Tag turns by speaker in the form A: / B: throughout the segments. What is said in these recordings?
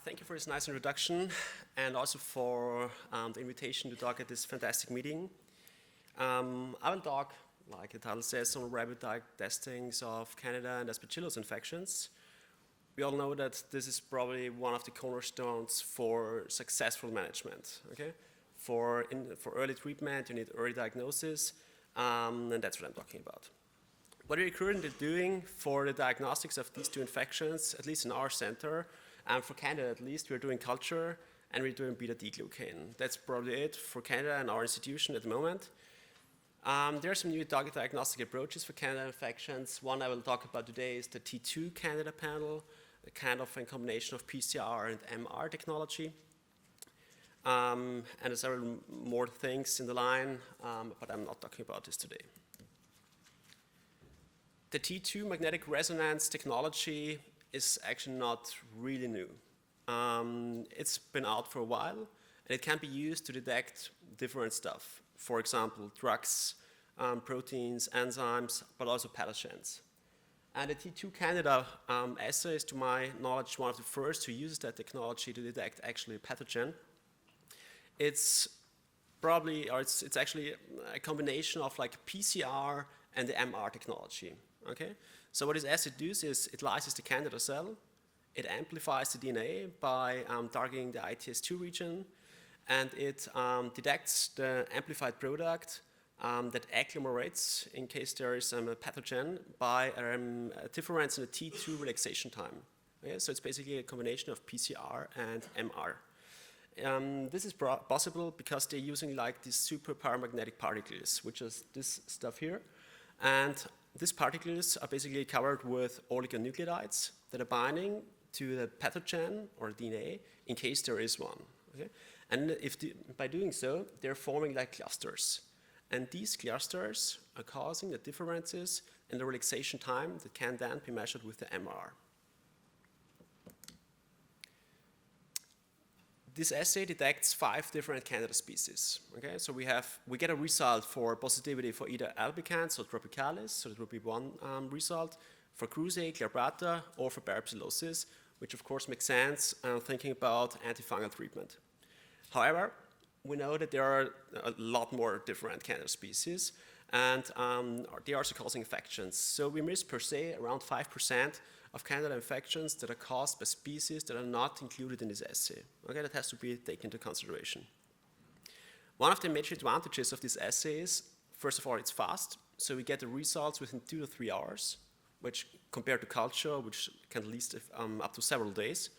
A: Thank you for this nice introduction and also for the invitation to talk at this fantastic meeting. I will talk, like the title says, on rapid testings of Candida and Aspergillus infections. We all know that this is probably one of the cornerstones for successful management. Okay, for early treatment, you need early diagnosis, and that's what I'm talking about. What we're currently doing for the diagnostics of these two infections, at least in our center, and for Candida at least, we're doing culture and we're doing beta-D-glucan. That's probably it for Candida and our institution at the moment. There are some new target diagnostic approaches for Candida infections. One I will talk about today is the T2 Candida panel, a kind of a combination of PCR and MR technology. And there's several more things in the line, but I'm not talking about this today. The T2 magnetic resonance technology is actually not really new. It's been out for a while, and it can be used to detect different stuff. For example, drugs, proteins, enzymes, but also pathogens. And the T2 Candida assay is, to my knowledge, one of the first who uses that technology to detect actually a pathogen. It's probably, or it's actually a combination of like PCR and the MR technology. Okay, so what this assay does is it lyses the Candida cell, it amplifies the DNA by targeting the ITS2 region, and it detects the amplified product that agglomerates in case there is a pathogen by a difference in the T2 relaxation time. Okay? So it's basically a combination of PCR and MR. This is possible because they're using like these super paramagnetic particles, which is this stuff here, and these particles are basically covered with oligonucleotides that are binding to the pathogen or DNA in case there is one. Okay? And by doing so, they're forming like clusters. And these clusters are causing the differences in the relaxation time that can then be measured with the MR. This assay detects 5 different Candida species. Okay, so we get a result for positivity for either albicans or tropicalis, so that would be one result, for cruzi, glabrata, or for parapsilosis, which of course makes sense thinking about antifungal treatment. However, we know that there are a lot more different Candida species, and they are also causing infections. So we miss per se around 5% of Candida infections that are caused by species that are not included in this assay. Okay, that has to be taken into consideration. One of the major advantages of this assay is, first of all, it's fast, so we get the results within 2 to 3 hours, which compared to culture, which can last up to several days.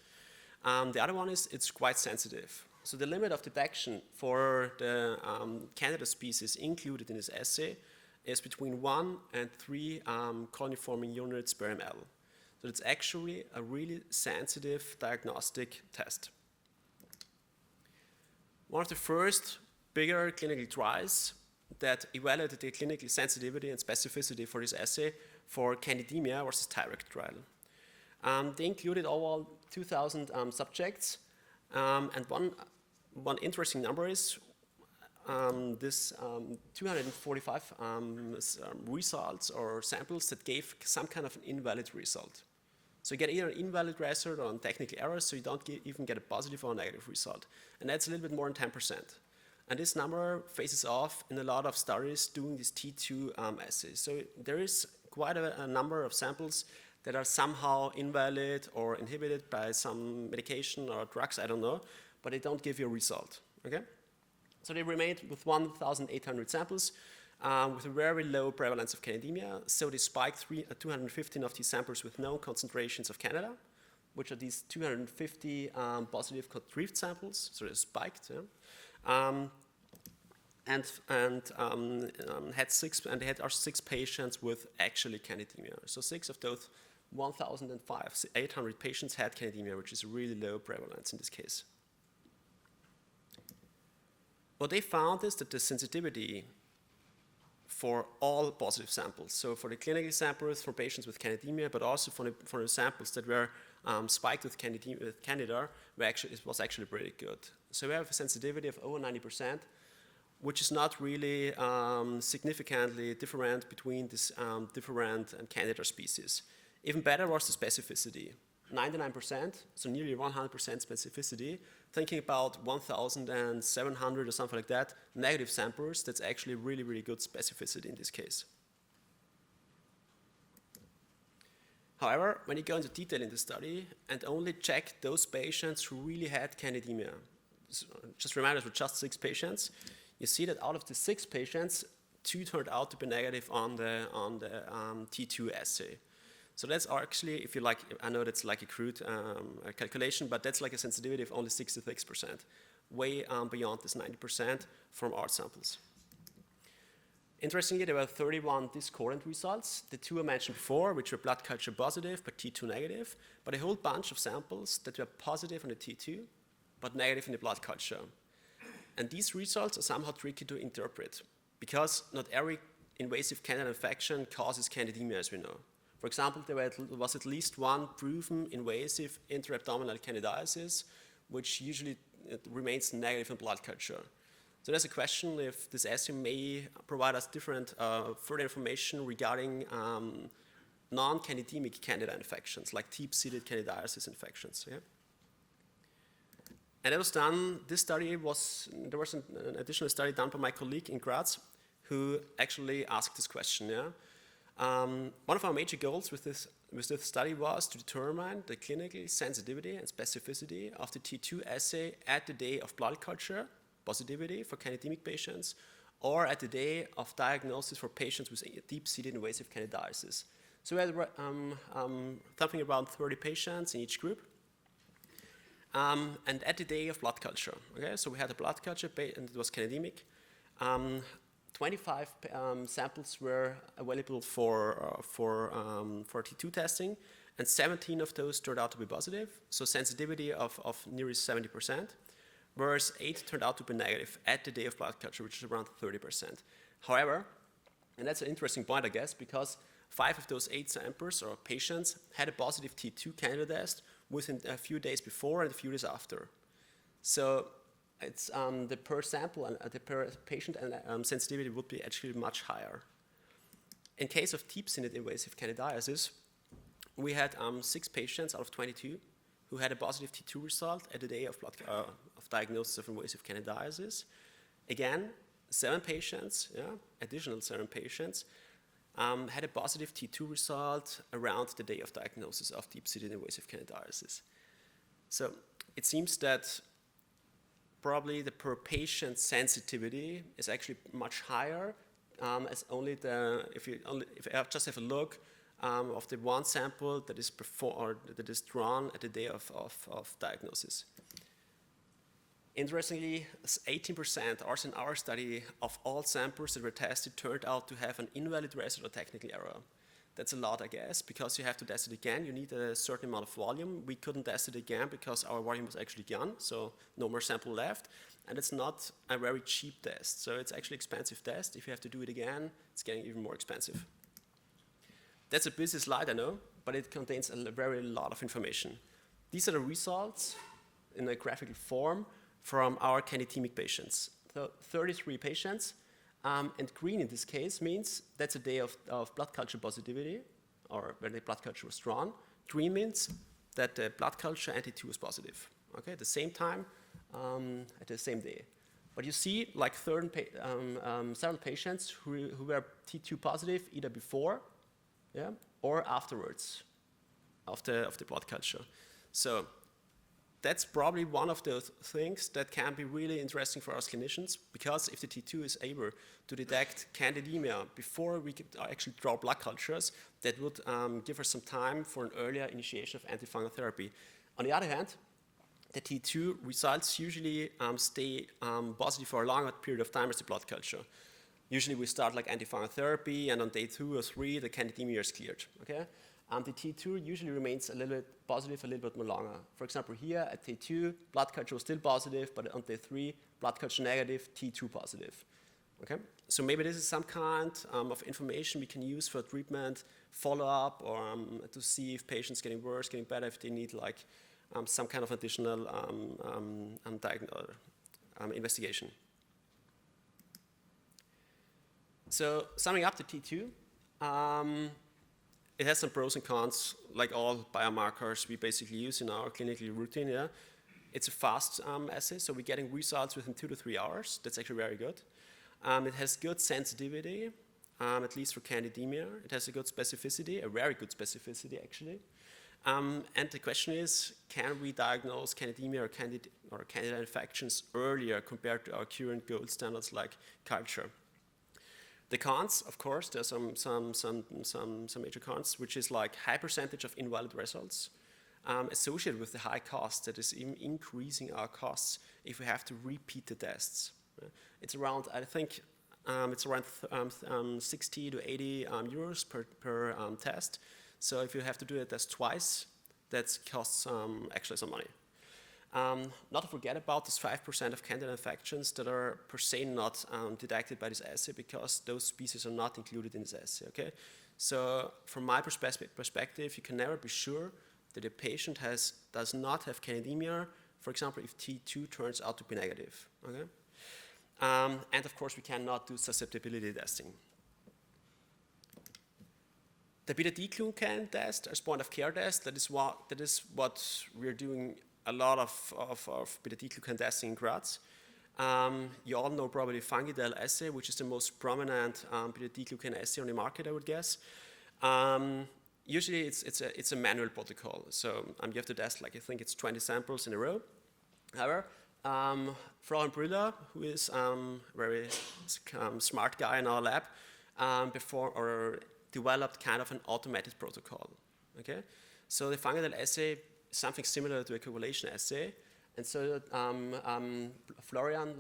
A: The other one is it's quite sensitive. So the limit of detection for the Candida species included in this assay is between 1 and 3 colony-forming units per ml. So it's actually a really sensitive diagnostic test. One of the first bigger clinical trials that evaluated the clinical sensitivity and specificity for this assay for candidemia was the TYREC trial. They included overall 2,000 subjects, and one interesting number is this 245 results or samples that gave some kind of an invalid result. So you get either an invalid result or a technical error, so you don't even get a positive or a negative result. And that's a little bit more than 10%. And this number faces off in a lot of studies doing these T2 assays. So there is quite a number of samples that are somehow invalid or inhibited by some medication or drugs, I don't know, but they don't give you a result. Okay? So they remained with 1,800 samples with a very low prevalence of candidemia. So they spiked 215 of these samples with known concentrations of Candida, which are these 250 positive retrieved samples. So they spiked. Yeah? They had 6 patients with actually candidemia. So 6 of those 1,800 patients had candidemia, which is a really low prevalence in this case. What they found is that the sensitivity for all positive samples, so for the clinical samples for patients with candidemia, but also for the samples that were spiked with Candida, it was actually pretty good. So we have a sensitivity of over 90%, which is not really significantly different between these different Candida species. Even better was the specificity. 99%, so nearly 100% specificity. Thinking about 1,700 or something like that, negative samples, that's actually really, really good specificity in this case. However, when you go into detail in the study and only check those patients who really had candidemia, so just remind us, with just 6 patients, you see that out of the 6 patients, 2 turned out to be negative on the T2 assay. So that's actually, if you like, I know that's like a crude calculation, but that's like a sensitivity of only 66%, way beyond this 90% from our samples. Interestingly, there were 31 discordant results. The 2 I mentioned before, which were blood culture positive but T2 negative, but a whole bunch of samples that were positive on the T2 but negative in the blood culture. And these results are somehow tricky to interpret because not every invasive candida infection causes candidemia, as we know. For example, there was at least one proven invasive intra-abdominal candidiasis, which usually remains negative in blood culture. So there's a question if this assay may provide us different further information regarding non-candidemic candida infections, like deep-seated candidiasis infections. Yeah? And that was done, this study was, there was an additional study done by my colleague in Graz who actually asked this question. Yeah? One of our major goals with this study was to determine the clinical sensitivity and specificity of the T2 assay at the day of blood culture positivity for candidemic patients, or at the day of diagnosis for patients with deep-seated invasive candidiasis. So we had something around 30 patients in each group, and at the day of blood culture. Okay, so we had a blood culture, and it was candidemic. 25 samples were available for T2 testing, and 17 of those turned out to be positive, so sensitivity of nearly 70%. Whereas 8 turned out to be negative at the day of blood culture, which is around 30%. However, and that's an interesting point, I guess, because 5 of those 8 samples or patients had a positive T2 candida test within a few days before and a few days after. So it's the per sample and the per patient and sensitivity would be actually much higher. In case of deep-seated invasive candidiasis, we had 6 patients out of 22 who had a positive T2 result at the day of diagnosis of invasive candidiasis. Again, 7 patients, additional 7 patients, had a positive T2 result around the day of diagnosis of deep-seated invasive candidiasis. So it seems that probably the per patient sensitivity is actually much higher, as only if I just have a look of the one sample that is that is drawn at the day of diagnosis. Interestingly, 18%, also in our study, of all samples that were tested turned out to have an invalid residual technical error. That's a lot, I guess, because you have to test it again. You need a certain amount of volume. We couldn't test it again because our volume was actually gone, so no more sample left. And it's not a very cheap test, so it's actually an expensive test. If you have to do it again, it's getting even more expensive. That's a busy slide, I know, but it contains a very lot of information. These are the results in a graphical form from our candidemic patients. So 33 patients, and green in this case means that's a day of blood culture positivity, or when the blood culture was drawn. Green means that the blood culture anti-2 was positive, okay, at the same time, at the same day. But you see, like several patients who were T2 positive either before, or afterwards of the blood culture. So that's probably one of those things that can be really interesting for us clinicians, because if the T2 is able to detect candidemia before we could actually draw blood cultures, that would give us some time for an earlier initiation of antifungal therapy. On the other hand, the T2 results usually stay positive for a longer period of time as the blood culture. Usually we start like antifungal therapy, and on day 2 or 3, the candidemia is cleared, okay? The T2 usually remains a little bit positive, a little bit more longer. For example, here at day 2, blood culture was still positive, but on day 3, blood culture negative, T2 positive. Okay? So maybe this is some kind of information we can use for treatment, follow-up, or to see if patients getting worse, getting better, if they need like some kind of additional investigation. So summing up the T2, It has some pros and cons, like all biomarkers we basically use in our clinical routine. Yeah, it's a fast assay, so we're getting results within 2 to 3 hours. That's actually very good. It has good sensitivity, at least for candidemia. It has a good specificity, a very good specificity actually. And the question is, can we diagnose candidemia or candida infections earlier compared to our current gold standards like culture? The cons, of course, there are some major cons, which is like high percentage of invalid results associated with the high cost that is even increasing our costs if we have to repeat the tests. It's around, I think, it's around 60 to 80 euros per test. So if you have to do a test twice, that costs actually some money. Not to forget about this 5% of candida infections that are per se not detected by this assay because those species are not included in this assay, okay? So from my perspective, you can never be sure that a patient does not have candidemia, for example, if T2 turns out to be negative, okay? And of course, we cannot do susceptibility testing. The beta-glucan test, as point of care test, that is what we're doing a lot of beta-glucan testing in Graz. You all know probably Fungal assay, which is the most prominent beta-glucan assay on the market, I would guess. Usually it's a manual protocol, so you have to test like I think it's 20 samples in a row. However, Florian Brüller, who is a very smart guy in our lab, developed kind of an automated protocol. Okay, so the Fungal assay is something similar to a coagulation assay, and so Florian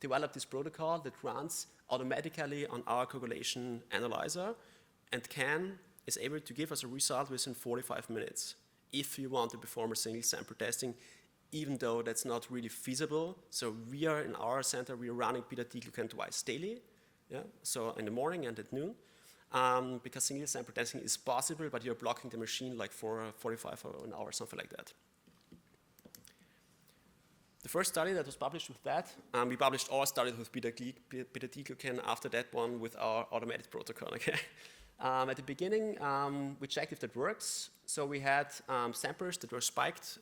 A: developed this protocol that runs automatically on our coagulation analyzer, and is able to give us a result within 45 minutes if you want to perform a single sample testing, even though that's not really feasible. So we are in our center, we are running beta-glucan twice daily, yeah, so in the morning and at noon. Because single sample testing is possible, but you're blocking the machine like for 45 or an hour, something like that. The first study that was published with that, we published all studies with beta-glucan, after that one with our automated protocol, okay? At the beginning, we checked if that works. So we had samples that were spiked,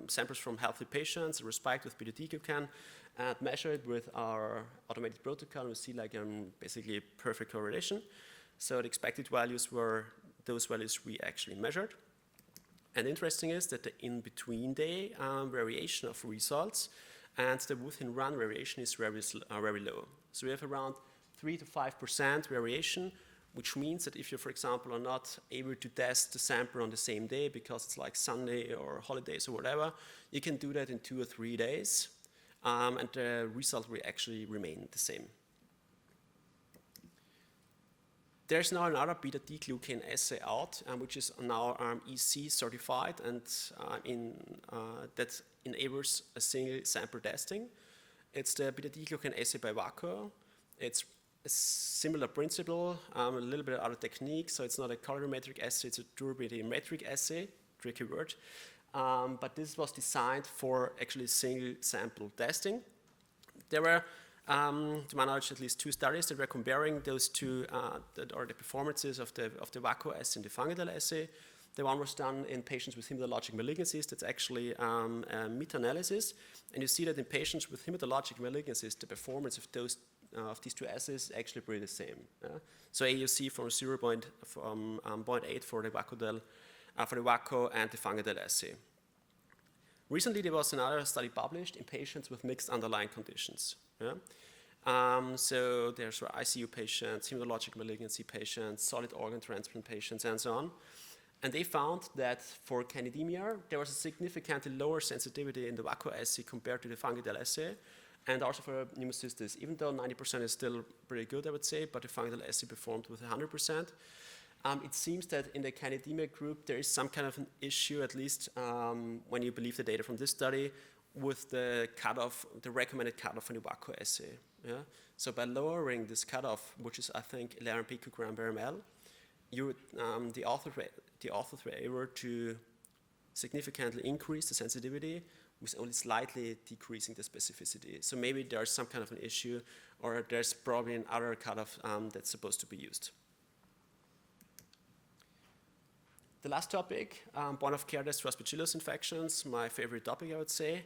A: samples from healthy patients that were spiked with beta-glucan and measured with our automated protocol. We see like basically perfect correlation. So the expected values were those values we actually measured. And interesting is that the in-between day variation of results and the within run variation is very low. So we have around 3 to 5% variation, which means that if you, for example, are not able to test the sample on the same day because it's like Sunday or holidays or whatever, you can do that in 2 or 3 days, and the result will actually remain the same. There's now another beta-glucan assay out, which is now EC certified, and that enables a single sample testing. It's the beta-glucan assay by Waco. It's a similar principle, a little bit other technique, so it's not a colorimetric assay, it's a durability-metric assay, tricky word. But this was designed for actually single sample testing. There were, to my knowledge, at least 2 studies that were comparing those two, that are the performances of the Waco assay and the Fungal assay. The one was done in patients with hematologic malignancies. That's actually a meta-analysis. And you see that in patients with hematologic malignancies, the performance of these 2 assays is actually pretty the same. So AUC from 0.8 for the Waco and the Fungal assay. Recently, there was another study published in patients with mixed underlying conditions. So there's ICU patients, hematologic malignancy patients, solid organ transplant patients, and so on. And they found that for candidemia, there was a significantly lower sensitivity in the Waco assay compared to the Fungal assay, and also for pneumocystis, even though 90% is still pretty good, I would say, but the Fungal assay performed with 100%. It seems that in the candidemia group, there is some kind of an issue, at least when you believe the data from this study, with the cutoff, the recommended cutoff for the Waco assay. Yeah? So by lowering this cutoff, which is I think 11 picogram per ml, the authors were able to significantly increase the sensitivity with only slightly decreasing the specificity. So maybe there's some kind of an issue, or there's probably another cutoff that's supposed to be used. The last topic, point of care test for Aspergillus infections, my favorite topic, I would say.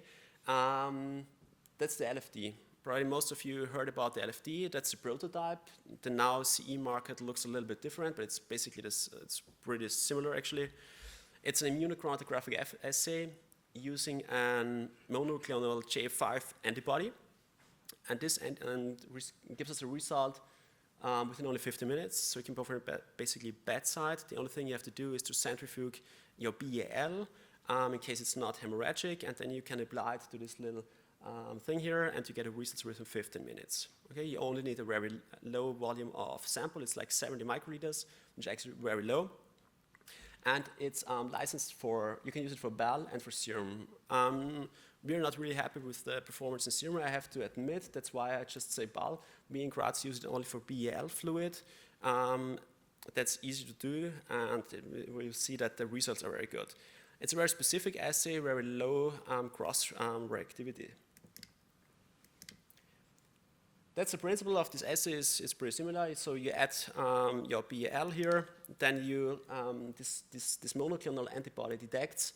A: That's the LFD. Probably most of you heard about the LFD. That's a prototype. The now CE market looks a little bit different, but it's basically this. It's pretty similar, actually. It's an immunochromatographic assay using a monoclonal J5 antibody, and this gives us a result within only 50 minutes. So you can perform basically bedside. The only thing you have to do is to centrifuge your BAL in case it's not hemorrhagic, and then you can apply it to this little thing here, and you get a result within 15 minutes. Okay, you only need a very low volume of sample. It's like 70 microliters, which is actually very low. And it's licensed for, you can use it for BAL and for serum. We're not really happy with the performance in serum, I have to admit. That's why I just say BAL. We in Graz use it only for BAL fluid. That's easy to do, and we'll see that the results are very good. It's a very specific assay, very low cross reactivity. That's the principle of this assay is pretty similar. So you add your BAL here, then you this monoclonal antibody detects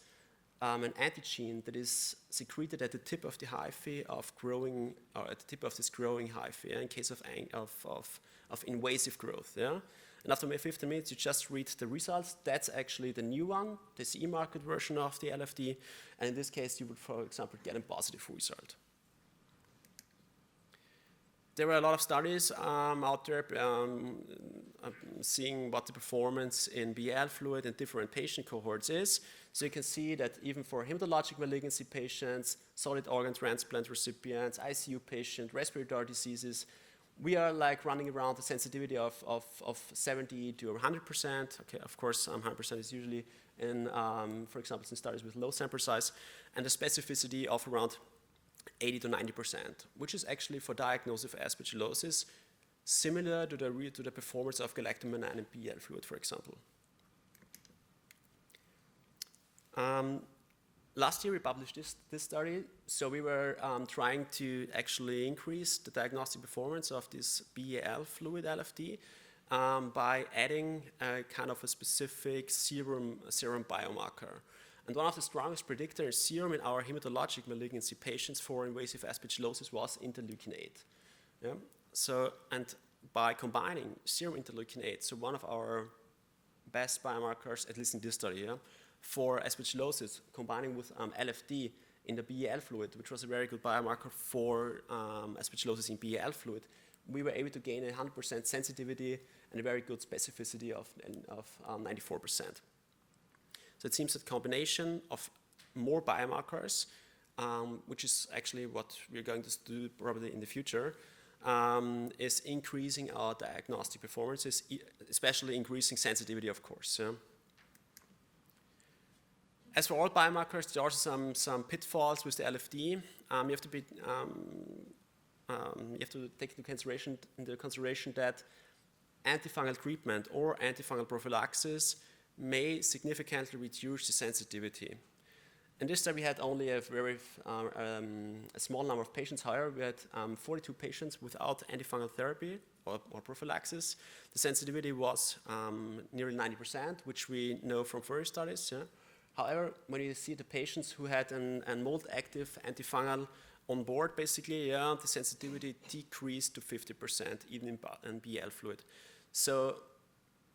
A: an antigen that is secreted at the tip of the hyphae of growing, or at the tip of this growing hyphae, in case of invasive growth. Yeah? And after 15 minutes, you just read the results. That's actually the new one, the CE market version of the LFD. And in this case, you would, for example, get a positive result. There were a lot of studies out there seeing what the performance in BAL fluid in different patient cohorts is. So you can see that even for hematologic malignancy patients, solid organ transplant recipients, ICU patients, respiratory diseases, we are like running around the sensitivity of 70 to 100%. Okay, of course, 100% is usually in, for example, in studies with low sample size, and a specificity of around 80 to 90%, which is actually for diagnosis of aspergillosis similar to the performance of galactomannan in BAL fluid, for example. Last year we published this study, so we were trying to actually increase the diagnostic performance of this BAL fluid LFD by adding kind of a specific serum biomarker. And one of the strongest predictors in serum in our hematologic malignancy patients for invasive aspergillosis was interleukin 8. Yeah? So, and by combining serum interleukin 8, so one of our best biomarkers, at least in this study, yeah, for aspergillosis, combining with LFD in the BAL fluid, which was a very good biomarker for aspergillosis in BAL fluid, we were able to gain 100% sensitivity and a very good specificity of 94%. So it seems that combination of more biomarkers, which is actually what we're going to do probably in the future, is increasing our diagnostic performances, especially increasing sensitivity, of course. Yeah. As for all biomarkers, there are also some pitfalls with the LFD. You have to take into consideration that antifungal treatment or antifungal prophylaxis may significantly reduce the sensitivity. In this study, we had only a very a small number of patients. However, we had 42 patients without antifungal therapy or prophylaxis. The sensitivity was nearly 90%, which we know from first studies. Yeah? However, when you see the patients who had a mold-active antifungal on board, basically, yeah, the sensitivity decreased to 50%, even in BAL fluid. So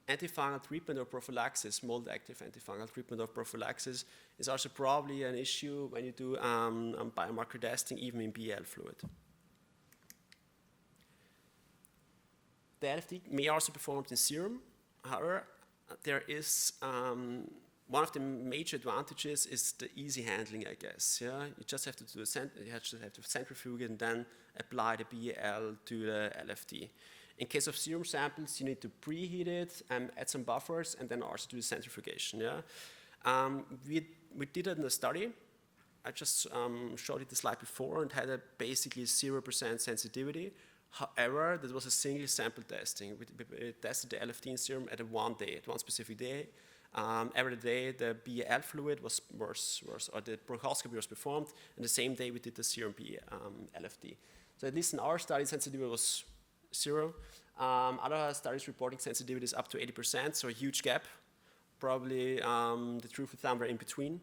A: antifungal treatment or prophylaxis, mold-active antifungal treatment or prophylaxis, is also probably an issue when you do biomarker testing, even in BAL fluid. The LFD may also be performed in serum. However, there is one of the major advantages is the easy handling, I guess. Yeah, you just have to do you have to centrifuge and then apply the BAL to the LFD. In case of serum samples, you need to preheat it and add some buffers, and then also do the centrifugation. Yeah, we did it in a study. I just showed you the slide before and had a basically 0% sensitivity. However, that was a single sample testing. We tested the LFD in serum at one specific day. Every day the BAL fluid was or the bronchoscopy was performed, and the same day we did the serum LFD. So at least in our study, sensitivity was 0. Other studies reporting sensitivities up to 80%, so a huge gap. probably the truth is somewhere in between.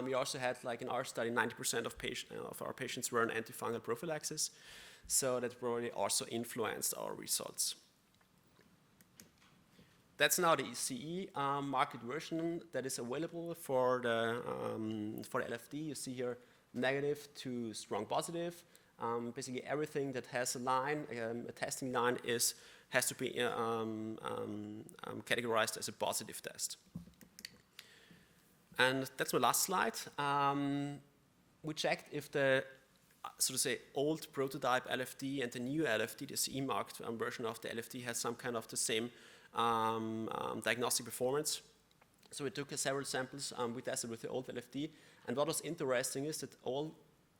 A: We also had, like in our study, 90% of our patients were on antifungal prophylaxis, so that probably also influenced our results. That's now the ECE market version that is available for the LFD. You see here negative to strong positive. Basically everything that has a line, a testing line, has to be categorized as a positive test. And that's my last slide. We checked if the, so to say, old prototype LFD and the new LFD, the CE marked version of the LFD, has some kind of the same diagnostic performance. So we took several samples, we tested with the old LFD, and what was interesting is that all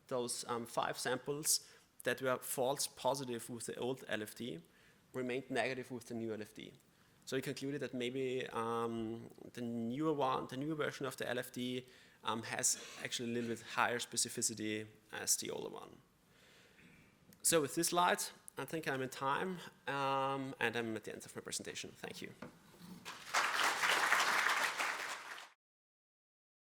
A: those 5 samples that were false positive with the old LFD remained negative with the new LFD. So we concluded that maybe the newer version of the LFD has actually a little bit higher specificity as the older one. So with this slide, I think I'm in time, and I'm at the end of my presentation. Thank you.